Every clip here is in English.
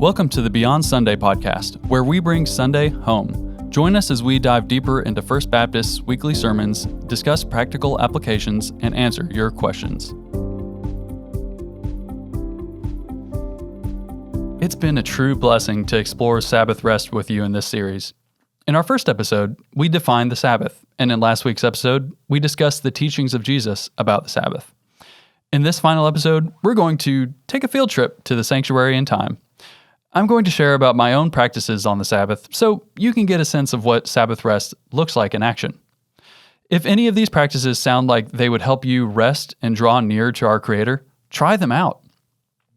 Welcome to the Beyond Sunday podcast, where we bring Sunday home. Join us as we dive deeper into First Baptist's weekly sermons, discuss practical applications, and answer your questions. It's been a true blessing to explore Sabbath Rest with you in this series. In our first episode, we defined the Sabbath, and in last week's episode, we discussed the teachings of Jesus about the Sabbath. In this final episode, we're going to take a field trip to the sanctuary in time. I'm going to share about my own practices on the Sabbath so you can get a sense of what Sabbath rest looks like in action. If any of these practices sound like they would help you rest and draw near to our Creator, try them out.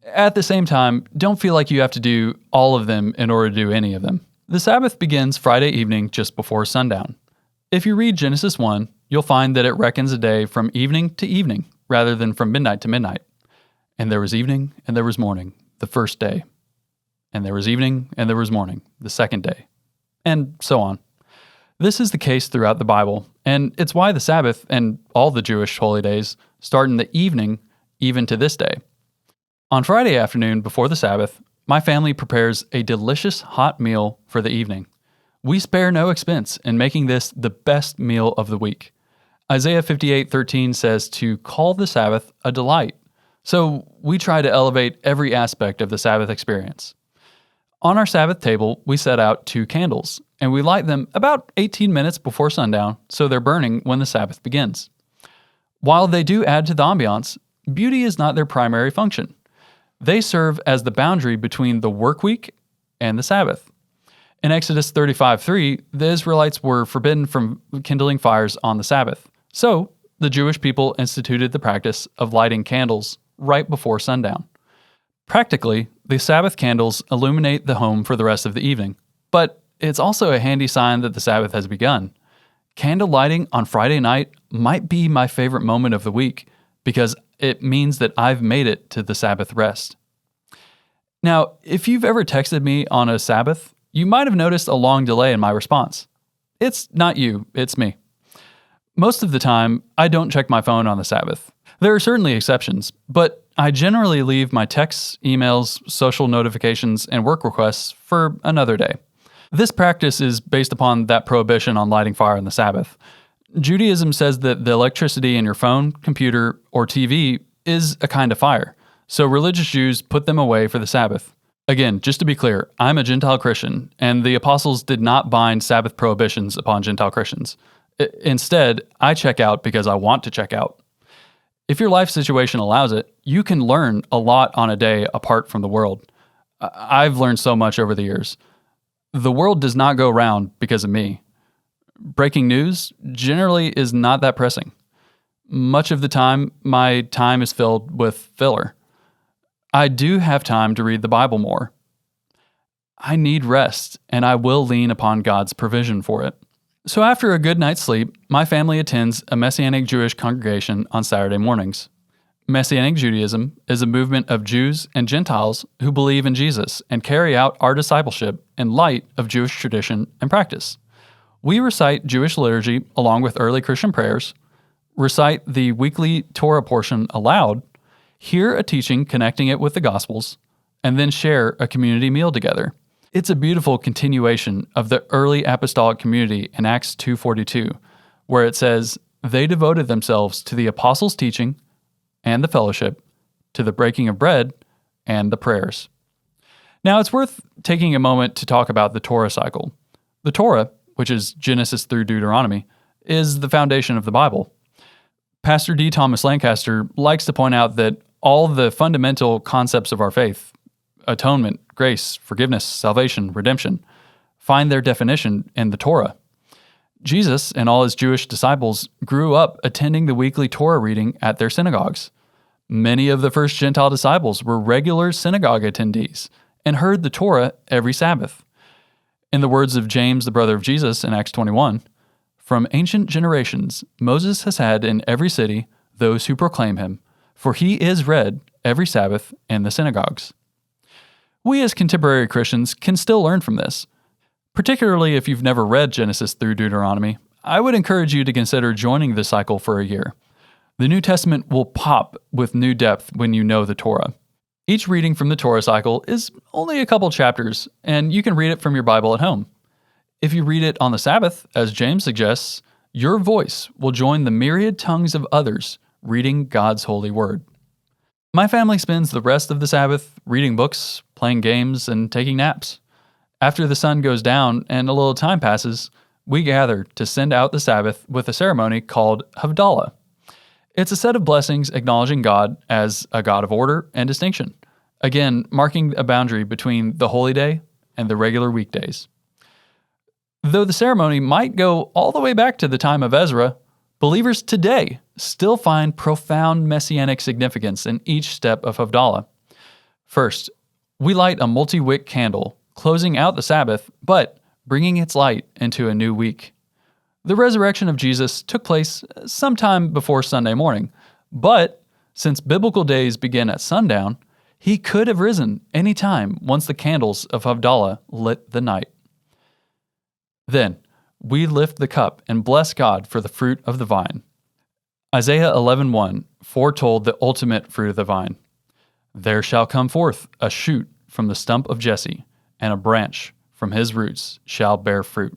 At the same time, don't feel like you have to do all of them in order to do any of them. The Sabbath begins Friday evening just before sundown. If you read Genesis 1, you'll find that it reckons a day from evening to evening, rather than from midnight to midnight. And there was evening, and there was morning, the first day. And there was evening, and there was morning, the second day. And so on. This is the case throughout the Bible, and it's why the Sabbath and all the Jewish holy days start in the evening, even to this day. On Friday afternoon before the Sabbath, my family prepares a delicious hot meal for the evening. We spare no expense in making this the best meal of the week. Isaiah 58:13 says to call the Sabbath a delight. So we try to elevate every aspect of the Sabbath experience. On our Sabbath table, we set out 2 candles, and we light them about 18 minutes before sundown, so they're burning when the Sabbath begins. While they do add to the ambiance, beauty is not their primary function. They serve as the boundary between the work week and the Sabbath. In Exodus 35:3, the Israelites were forbidden from kindling fires on the Sabbath. So, the Jewish people instituted the practice of lighting candles right before sundown. Practically, the Sabbath candles illuminate the home for the rest of the evening, but it's also a handy sign that the Sabbath has begun. Candle lighting on Friday night might be my favorite moment of the week because it means that I've made it to the Sabbath rest. Now, if you've ever texted me on a Sabbath, you might have noticed a long delay in my response. It's not you, it's me. Most of the time, I don't check my phone on the Sabbath. There are certainly exceptions, but I generally leave my texts, emails, social notifications, and work requests for another day. This practice is based upon that prohibition on lighting fire on the Sabbath. Judaism says that the electricity in your phone, computer, or TV is a kind of fire, so religious Jews put them away for the Sabbath. Again, just to be clear, I'm a Gentile Christian, and the apostles did not bind Sabbath prohibitions upon Gentile Christians. Instead, I check out because I want to check out. If your life situation allows it, you can learn a lot on a day apart from the world. I've learned so much over the years. The world does not go round because of me. Breaking news generally is not that pressing. Much of the time, my time is filled with filler. I do have time to read the Bible more. I need rest, and I will lean upon God's provision for it. So after a good night's sleep, my family attends a Messianic Jewish congregation on Saturday mornings. Messianic Judaism is a movement of Jews and Gentiles who believe in Jesus and carry out our discipleship in light of Jewish tradition and practice. We recite Jewish liturgy along with early Christian prayers, recite the weekly Torah portion aloud, hear a teaching connecting it with the Gospels, and then share a community meal together. It's a beautiful continuation of the early apostolic community in Acts 2:42, where it says, "They devoted themselves to the apostles' teaching and the fellowship, to the breaking of bread and the prayers." Now, it's worth taking a moment to talk about the Torah cycle. The Torah, which is Genesis through Deuteronomy, is the foundation of the Bible. Pastor D. Thomas Lancaster likes to point out that all the fundamental concepts of our faith, atonement, grace, forgiveness, salvation, redemption, find their definition in the Torah. Jesus and all his Jewish disciples grew up attending the weekly Torah reading at their synagogues. Many of the first Gentile disciples were regular synagogue attendees and heard the Torah every Sabbath. In the words of James, the brother of Jesus, in Acts 21, "From ancient generations, Moses has had in every city those who proclaim him, for he is read every Sabbath in the synagogues." We as contemporary Christians can still learn from this. Particularly if you've never read Genesis through Deuteronomy, I would encourage you to consider joining this cycle for a year. The New Testament will pop with new depth when you know the Torah. Each reading from the Torah cycle is only a couple chapters, and you can read it from your Bible at home. If you read it on the Sabbath, as James suggests, your voice will join the myriad tongues of others reading God's holy word. My family spends the rest of the Sabbath reading books, playing games, and taking naps. After the sun goes down and a little time passes, we gather to send out the Sabbath with a ceremony called Havdalah. It's a set of blessings acknowledging God as a God of order and distinction, again marking a boundary between the holy day and the regular weekdays. Though the ceremony might go all the way back to the time of Ezra, believers today still find profound messianic significance in each step of Havdalah. First, we light a multi-wick candle, closing out the Sabbath, but bringing its light into a new week. The resurrection of Jesus took place sometime before Sunday morning, but since biblical days begin at sundown, he could have risen any time once the candles of Havdalah lit the night. Then, we lift the cup and bless God for the fruit of the vine. Isaiah 11:1 foretold the ultimate fruit of the vine. There shall come forth a shoot from the stump of Jesse, and a branch from his roots shall bear fruit.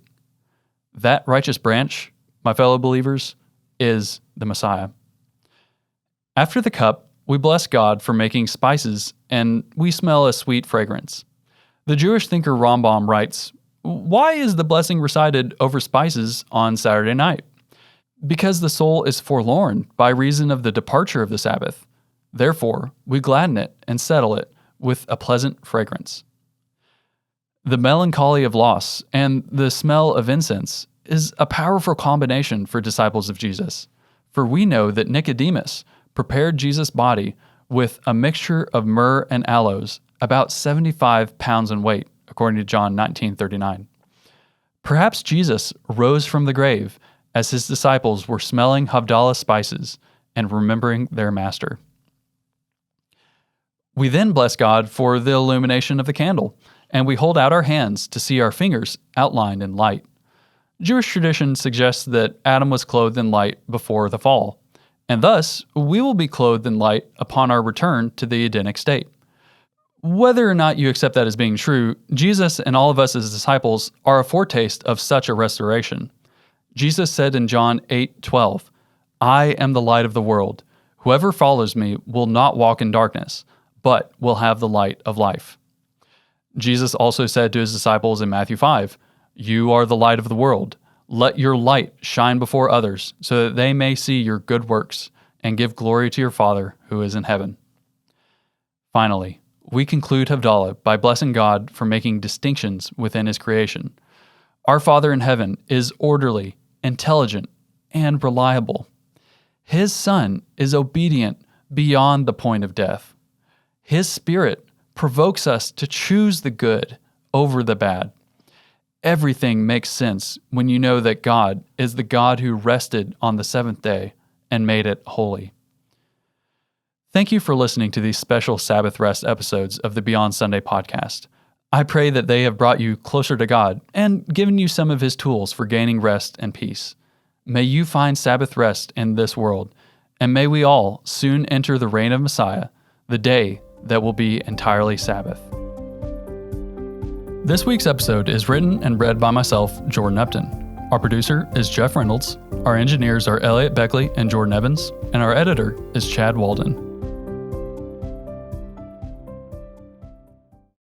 That righteous branch, my fellow believers, is the Messiah. After the cup, we bless God for making spices, and we smell a sweet fragrance. The Jewish thinker Rambam writes, "Why is the blessing recited over spices on Saturday night? Because the soul is forlorn by reason of the departure of the Sabbath. Therefore, we gladden it and settle it with a pleasant fragrance." The melancholy of loss and the smell of incense is a powerful combination for disciples of Jesus, for we know that Nicodemus prepared Jesus' body with a mixture of myrrh and aloes, about 75 pounds in weight, according to John 19:39. Perhaps Jesus rose from the grave as his disciples were smelling Havdalah spices and remembering their master. We then bless God for the illumination of the candle, and we hold out our hands to see our fingers outlined in light. Jewish tradition suggests that Adam was clothed in light before the fall, and thus we will be clothed in light upon our return to the Edenic state. Whether or not you accept that as being true, Jesus and all of us as disciples are a foretaste of such a restoration. Jesus said in John 8:12, "I am the light of the world. Whoever follows me will not walk in darkness, but will have the light of life." Jesus also said to his disciples in Matthew 5, "You are the light of the world. Let your light shine before others, so that they may see your good works and give glory to your Father who is in heaven." Finally, we conclude Havdalah by blessing God for making distinctions within his creation. Our Father in heaven is orderly, intelligent, and reliable. His Son is obedient beyond the point of death. His Spirit provokes us to choose the good over the bad. Everything makes sense when you know that God is the God who rested on the seventh day and made it holy. Thank you for listening to these special Sabbath Rest episodes of the Beyond Sunday podcast. I pray that they have brought you closer to God and given you some of his tools for gaining rest and peace. May you find Sabbath rest in this world, and may we all soon enter the reign of Messiah, the day that will be entirely Sabbath. This week's episode is written and read by myself, Jordan Upton. Our producer is Jeff Reynolds, our engineers are Elliot Beckley and Jordan Evans, and our editor is Chad Walden.